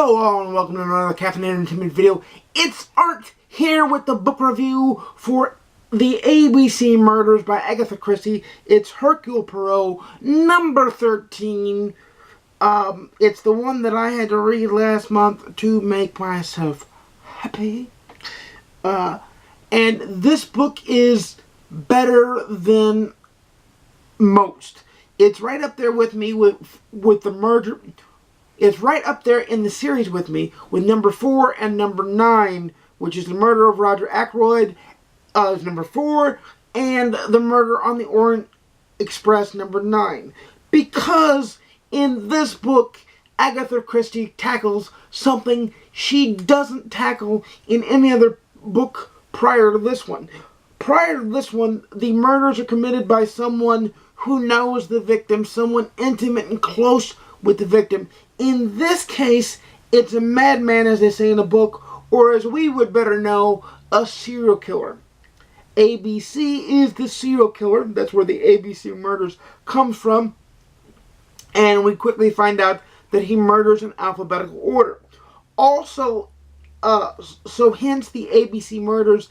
Hello all and welcome to another Captain Entertainment video. It's Art here with the book review for The ABC Murders by Agatha Christie. It's Hercule Poirot, number 13. It's the one that I had to read last month to make myself happy. And this book is better than most. It's right up there with me with the murder. It's right up there in the series with me, with number 4 and number 9, which is the murder of Roger Ackroyd, is number 4, and the murder on the Orient Express, number 9. Because in this book, Agatha Christie tackles something she doesn't tackle in any other book prior to this one. Prior to this one, the murders are committed by someone who knows the victim, someone intimate and close with the victim. In this case, it's a madman, as they say in the book, or as we would better know, a serial killer. ABC is the serial killer. That's where the ABC murders comes from. And we quickly find out that he murders in alphabetical order. Also, so hence the ABC murders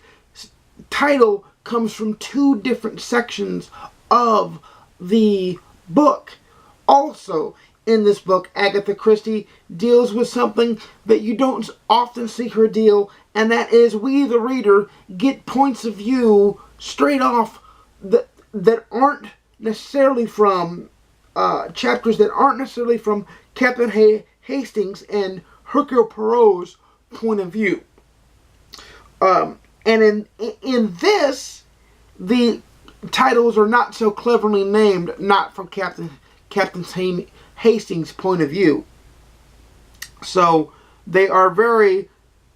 title comes from 2 different sections of the book. Also, in this book, Agatha Christie deals with something that you don't often see her deal, and that is we, the reader, get points of view straight off that aren't necessarily from chapters that aren't necessarily from Captain Hastings and Hercule Poirot's point of view. And in this, the titles are not so cleverly named, not from Captain Hastings' point of view. So they are very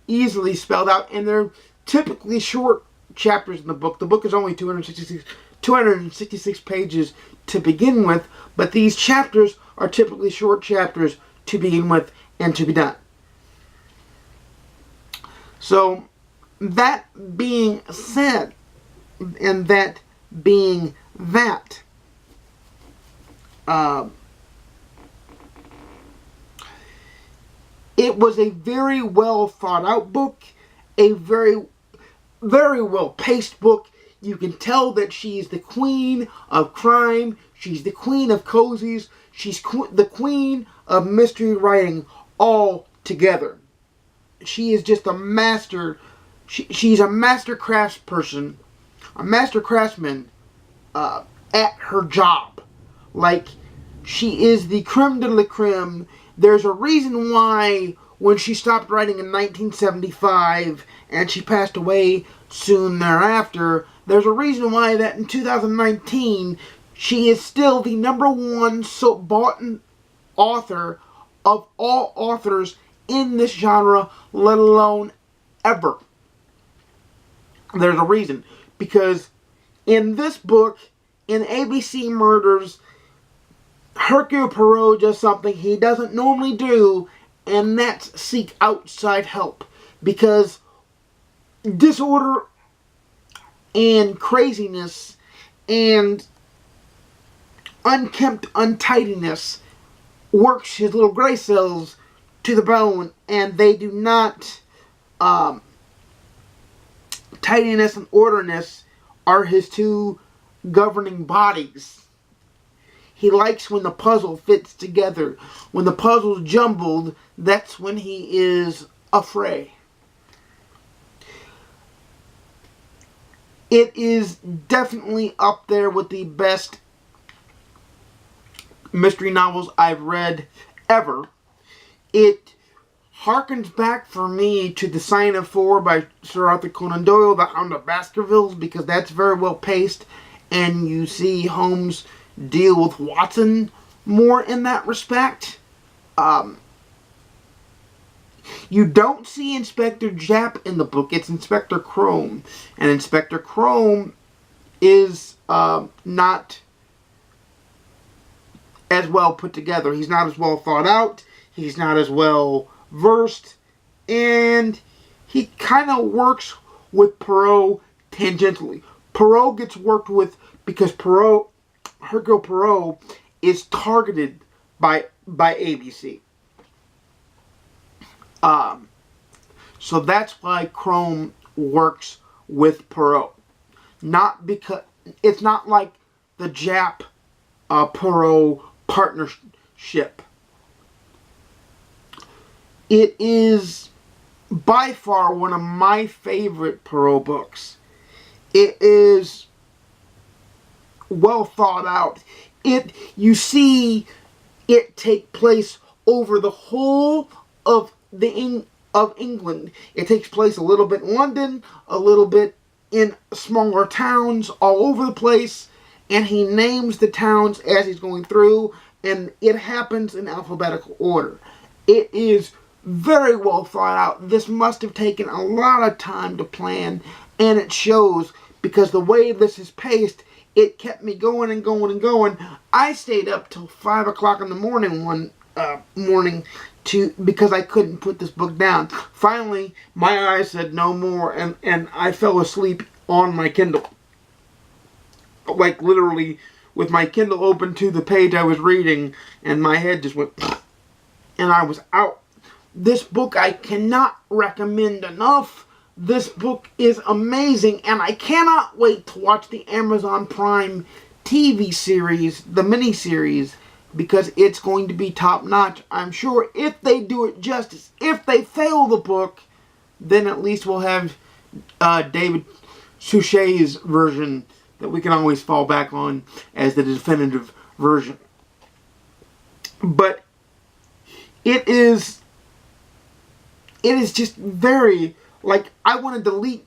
easily spelled out, and they're typically short chapters in the book. The book is only 266 pages to begin with, but these chapters are typically short chapters to begin with and to be done. So that being said, and that being that, it was a very well thought out book, a very well paced book. You can tell that she's the queen of crime, she's the queen of cozies, she's the queen of mystery writing all together. She is just a master, she's a master craftsperson, a master craftsman at her job. Like, she is the creme de la creme. There's a reason why when she stopped writing in 1975 and she passed away soon thereafter, there's a reason why that in 2019 she is still the #1 bought author of all authors in this genre, let alone ever. There's a reason. Because in this book, in ABC Murders, Hercule Poirot does something he doesn't normally do, and that's seek outside help. Because disorder and craziness and unkempt untidiness works his little gray cells to the bone, and they do not, tidiness and orderliness are his 2 governing bodies. He likes when the puzzle fits together. When the puzzle's jumbled, that's when he is afraid. It is definitely up there with the best mystery novels I've read ever. It harkens back for me to The Sign of 4 by Sir Arthur Conan Doyle, The Hound of Baskervilles, because that's very well paced, and you see Holmes deal with Watson more in that respect. You don't see Inspector Japp in the book. It's Inspector Crome, and Inspector Crome is not as well put together. He's not as well thought out. He's not as well versed, and he kind of works with Poirot tangentially. Poirot gets worked with because Hercule Poirot is targeted by ABC. So that's why Chrome works with Poirot. Not because it's not like the Jap Poirot partnership. It is by far one of my favorite Poirot books. It is well thought out. You see it take place over the whole of England. It takes place a little bit in London, a little bit in smaller towns all over the place, and he names the towns as he's going through, and it happens in alphabetical order. It is very well thought out. This must have taken a lot of time to plan, and it shows, because the way this is paced, it kept me going and going and going. I stayed up till 5 o'clock in the morning one morning because I couldn't put this book down. Finally, my eyes said no more, and I fell asleep on my Kindle. Like literally with my Kindle open to the page I was reading, and my head just went, and I was out. This book I cannot recommend enough. This book is amazing, and I cannot wait to watch the Amazon Prime TV series, the miniseries, because it's going to be top-notch. I'm sure if they do it justice. If they fail the book, then at least we'll have David Suchet's version that we can always fall back on as the definitive version. But it is just very, like, I want to delete.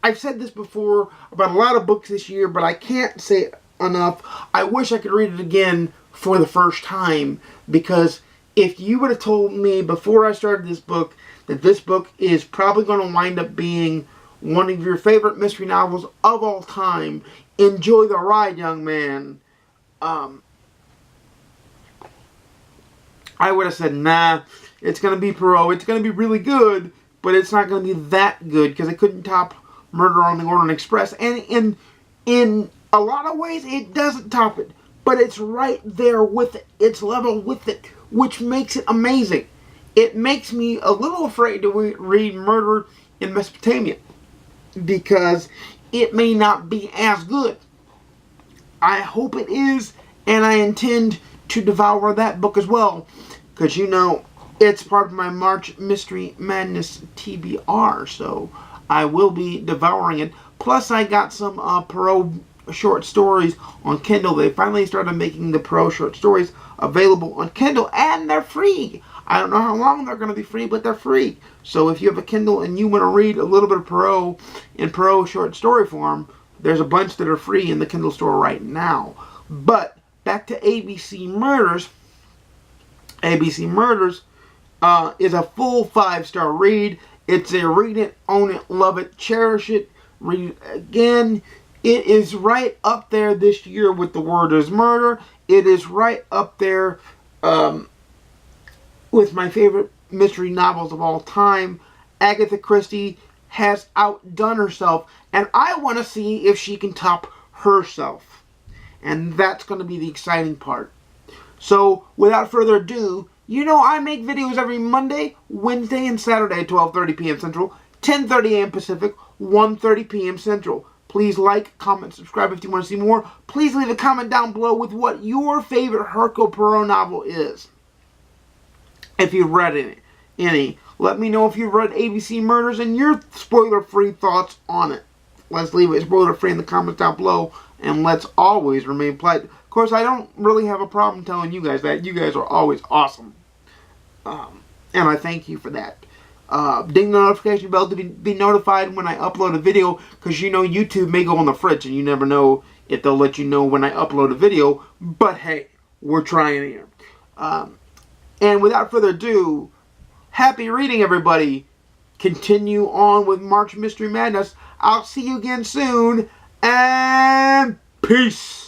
I've said this before about a lot of books this year, but I can't say it enough. I wish I could read it again for the first time, because if you would have told me before I started this book that this book is probably going to wind up being one of your favorite mystery novels of all time, enjoy the ride, young man, I would have said, nah, it's going to be Poirot. It's going to be really good, but it's not going to be that good, because it couldn't top Murder on the Orient Express. And in a lot of ways, it doesn't top it, but it's right there with it. It's level with it, which makes it amazing. It makes me a little afraid to read Murder in Mesopotamia, because it may not be as good. I hope it is, and I intend to devour that book as well, because, you know, it's part of my March Mystery Madness TBR, so I will be devouring it. Plus, I got some Poirot short stories on Kindle. They finally started making the Poirot short stories available on Kindle, and they're free. I don't know how long they're going to be free, but they're free. So if you have a Kindle and you want to read a little bit of Poirot in Poirot short story form, there's a bunch that are free in the Kindle store right now. But back to ABC Murders. ABC Murders is a full 5-star read. It's a read it, own it, love it, cherish it, read it again. It is right up there this year with The Word is Murder. It is right up there with my favorite mystery novels of all time. Agatha Christie has outdone herself, and I want to see if she can top herself. And that's going to be the exciting part. So, without further ado, you know I make videos every Monday, Wednesday, and Saturday at 12:30 p.m. Central, 10:30 a.m. Pacific, 1:30 p.m. Central. Please like, comment, subscribe if you want to see more. Please leave a comment down below with what your favorite Hercule Poirot novel is. If you've read any. Let me know if you've read ABC Murders and your spoiler-free thoughts on it. Let's leave it spoiler-free in the comments down below, and let's always remain polite. Of course, I don't really have a problem telling you guys that. You guys are always awesome. And I thank you for that. Ding the notification bell to be notified when I upload a video, because you know YouTube may go on the fritz, and you never know if they'll let you know when I upload a video. But hey, we're trying here. And without further ado, happy reading, everybody. Continue on with March Mystery Madness. I'll see you again soon, and peace.